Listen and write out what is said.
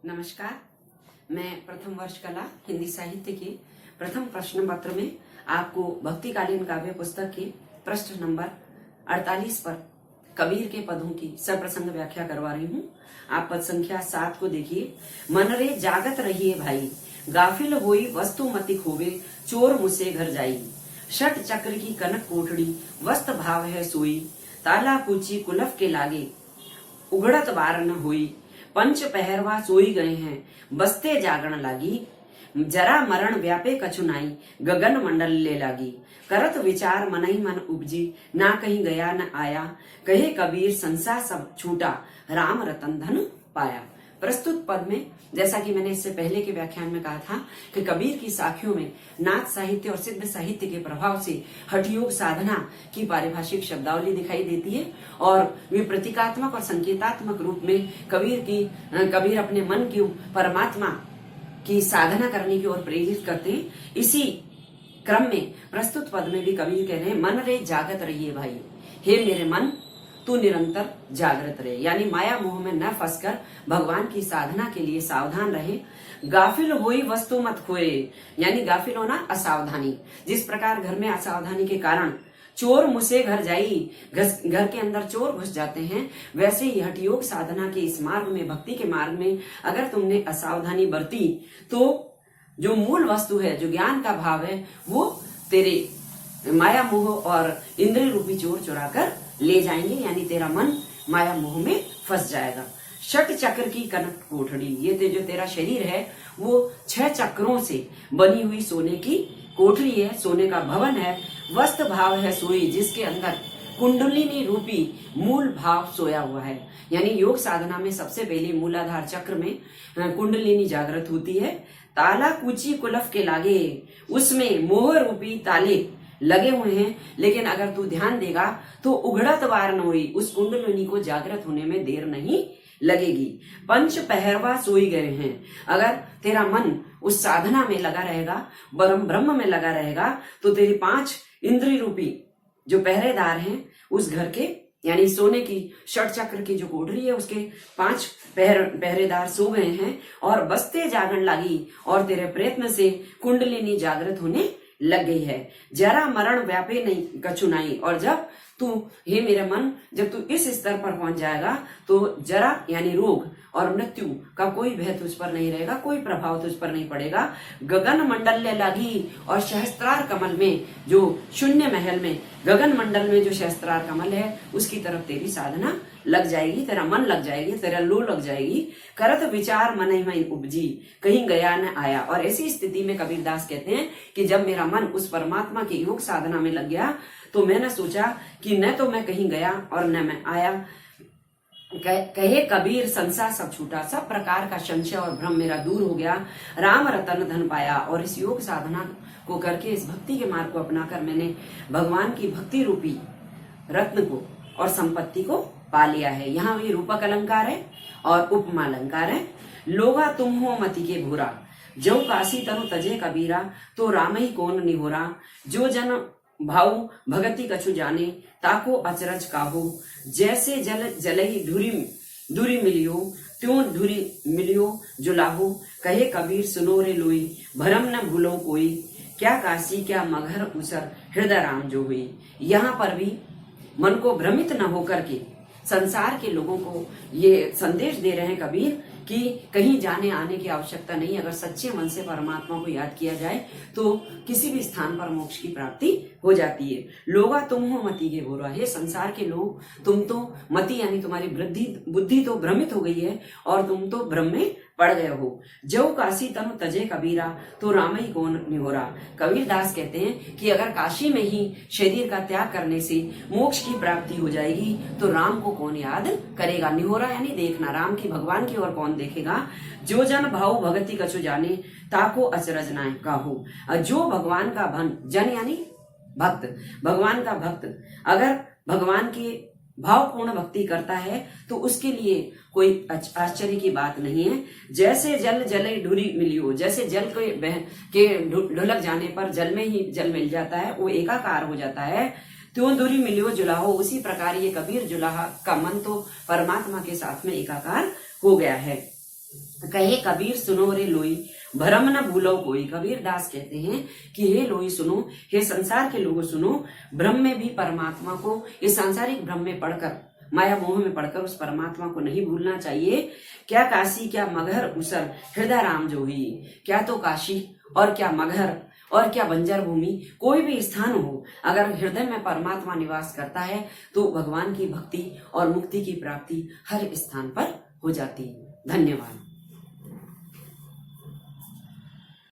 नमस्कार। मैं प्रथम वर्ष कला हिंदी साहित्य के प्रथम प्रश्न पत्र में आपको भक्तिकालीन काव्य पुस्तक के पृष्ठ नंबर 48 पर कबीर के पदों की सप्रसंग व्याख्या करवा रही हूँ। आप पद संख्या 7 को देखिए। मन रे जागत रहिए भाई, गाफिल होई वस्तु मति खोवे, चोर मुझसे घर जाई। षट चक्र की कनक कोठड़ी, वस्त भाव है सोई, ताला पूछी कुलफ के लागे, उघड़त बार न हुई। पंच पहरवा सोई गए हैं, बसते जागण लागी। जरा मरण व्यापे कछुनाई, गगन मंडल ले लागी। करत विचार मनई मन उपजी, ना कहीं गया न आया। कहे कबीर संसार सब छूटा, राम रतन धन पाया। प्रस्तुत पद में, जैसा कि मैंने इससे पहले के व्याख्यान में कहा था कि कबीर की साखियों में नाथ साहित्य और सिद्ध साहित्य के प्रभाव से हठयोग साधना की पारिभाषिक शब्दावली दिखाई देती है और वे प्रतीकात्मक और संकेतात्मक रूप में कबीर अपने मन की परमात्मा की साधना करने की ओर प्रेरित करते हैं। इसी क्रम में प्रस्तुत पद में भी कबीर कह रहे हैं, मन रे जागत रहिए भाई, हे मेरे मन तू निरंतर जागृत रहे, यानी माया मोह में न फंसकर भगवान की साधना के लिए सावधान रहे। गाफिल होई वस्तु मत खोए, यानी गाफिल होना असावधानी। जिस प्रकार घर में असावधानी के कारण चोर मुझसे घर जाई, घर के अंदर चोर घुस जाते हैं, वैसे ही हठयोग साधना के इस मार्ग में, भक्ति के मार्ग में अगर तुमने असावधानी बरती तो जो मूल वस्तु है, जो ज्ञान का भाव है, वो तेरे माया मोह और इंद्रिय रूपी चोर चुरा कर ले जाएंगे, यानी तेरा मन माया मोह में फंस जाएगा। षट चक्र की कनक कोठड़ी, ये जो तेरा शरीर है वो 6 चक्रों से बनी हुई सोने की कोठरी है, सोने का भवन है। वस्त भाव है सोई, जिसके अंदर कुंडलिनी रूपी मूल भाव सोया हुआ है, यानी योग साधना में सबसे पहले मूलाधार चक्र में कुंडलिनी जागृत होती है। ताला कूची कुलफ के लागे, उसमें मोह रूपी ताले लगे हुए हैं, लेकिन अगर तू ध्यान देगा तो उघड़त वार न हुई, उस कुंडलिनी को जागृत होने में देर नहीं लगेगी। पंच पहरवा सोई गए हैं, अगर तेरा मन उस साधना में लगा रहेगा, ब्रह्म में लगा रहेगा, तो तेरी 5 इंद्रिय रूपी जो पहरेदार हैं उस घर के, यानी सोने की षट चक्र की जो कोठरी है उसके 5 पहरेदार सो गए हैं और बसते जागण लगी, और तेरे प्रयत्न से कुंडलिनी जागृत होने लग गई है। जरा मरण व्यापे नहीं कछुनाई, और जब तू, हे मेरे मन, जब तू इस स्तर पर पहुंच जाएगा तो जरा यानी रोग और मृत्यु का कोई भय तुझ पर नहीं रहेगा, कोई प्रभाव तुझ पर नहीं पड़ेगा। गगन मंडल ले लगी, और सहस्त्रार कमल में, जो शून्य महल में गगन मंडल में जो सहस्त्रार कमल है उसकी तरफ तेरी साधना लग जाएगी, तेरा मन लग जाएगी, तेरा लो लग जाएगी। करत विचार मन ही उपजी, कहीं गया न आया। और ऐसी स्थिति में कबीरदास कहते हैं कि जब मेरा मन उस परमात्मा की योग साधना में लग गया तो मैंने सोचा कि न तो मैं कहीं गया और न मैं आया। कहे कबीर संसार सब छूटा, सब प्रकार का संशय और भ्रम मेरा दूर हो गया। राम रतन धन पाया, और इस योग साधना को करके, इस भक्ति के मार्ग को अपनाकर मैंने भगवान की भक्ति रूपी रत्न को और संपत्ति को पा लिया है। यहाँ भी रूपक अलंकार है और उपमा अलंकार है। लोगा तुम हो मति के भूरा, जो काशी तनु तजे कबीरा, तो राम ही कौन निहोरा। जो जन भाऊ भगति कछु जाने, ताको अचरज काहू। जैसे जल जलही धुरी मिलियो, त्यों धुरी मिलियो जुलाहू। कहे कबीर सुनो रे लोई, भरम न भूलो कोई। क्या काशी क्या मगहर उसर, हृदय राम जो हुई। यहाँ पर भी मन को भ्रमित न होकर के संसार के लोगों को ये संदेश दे रहे हैं कबीर कि कहीं जाने आने की आवश्यकता नहीं। अगर सच्चे मन से परमात्मा को याद किया जाए तो किसी भी स्थान पर मोक्ष की प्राप्ति हो जाती है। लोगा तुम हो मति के भोरा, हे संसार के लोग, तुम तो मति यानी तुम्हारी बुद्धि तो भ्रमित हो गई है और तुम तो भ्रम में पड़ गए हो। जो काशी तनु तजे कबीरा, तो राम ही कौन निहोरा। कबीरदास कहते हैं कि अगर काशी में ही शरीर का त्याग करने से मोक्ष की प्राप्ति हो जाएगी तो राम को कौन याद करेगा। निहोरा यानी देखना, राम की, भगवान की ओर कौन देखेगा। जो जन भाव भगति कछु जाने, ताको अचरज नाय काहू। जो भगवान का जन यानी भक्त, भगवान का भक्त अगर भगवान के भावपूर्ण भक्ति करता है तो उसके लिए कोई आश्चर्य की बात नहीं है। जैसे जल जले ढूरी मिलियो, जैसे जल के ढुलक जाने पर जल में ही जल मिल जाता है, वो एकाकार हो जाता है। त्यों दूरी मिलियो जुलाहो, उसी प्रकार ये कबीर जुलाहा का मन तो परमात्मा के साथ में एकाकार हो गया है। कहे कबीर सुनो रे लोई, भरम न भूलो कोई। कबीर दास कहते हैं कि हे लोई सुनो, हे संसार के लोगों सुनो, भ्रम में भी परमात्मा को, इस सांसारिक भ्रम में पढ़कर, माया मोह में पढ़कर उस परमात्मा को नहीं भूलना चाहिए। क्या काशी क्या मगहर उसर, हृदय राम जो ही। क्या तो काशी और क्या मगहर और क्या बंजर भूमि, कोई भी स्थान हो, अगर हृदय में परमात्मा निवास करता है तो भगवान की भक्ति और मुक्ति की प्राप्ति हर स्थान पर हो जाती है। धन्यवाद।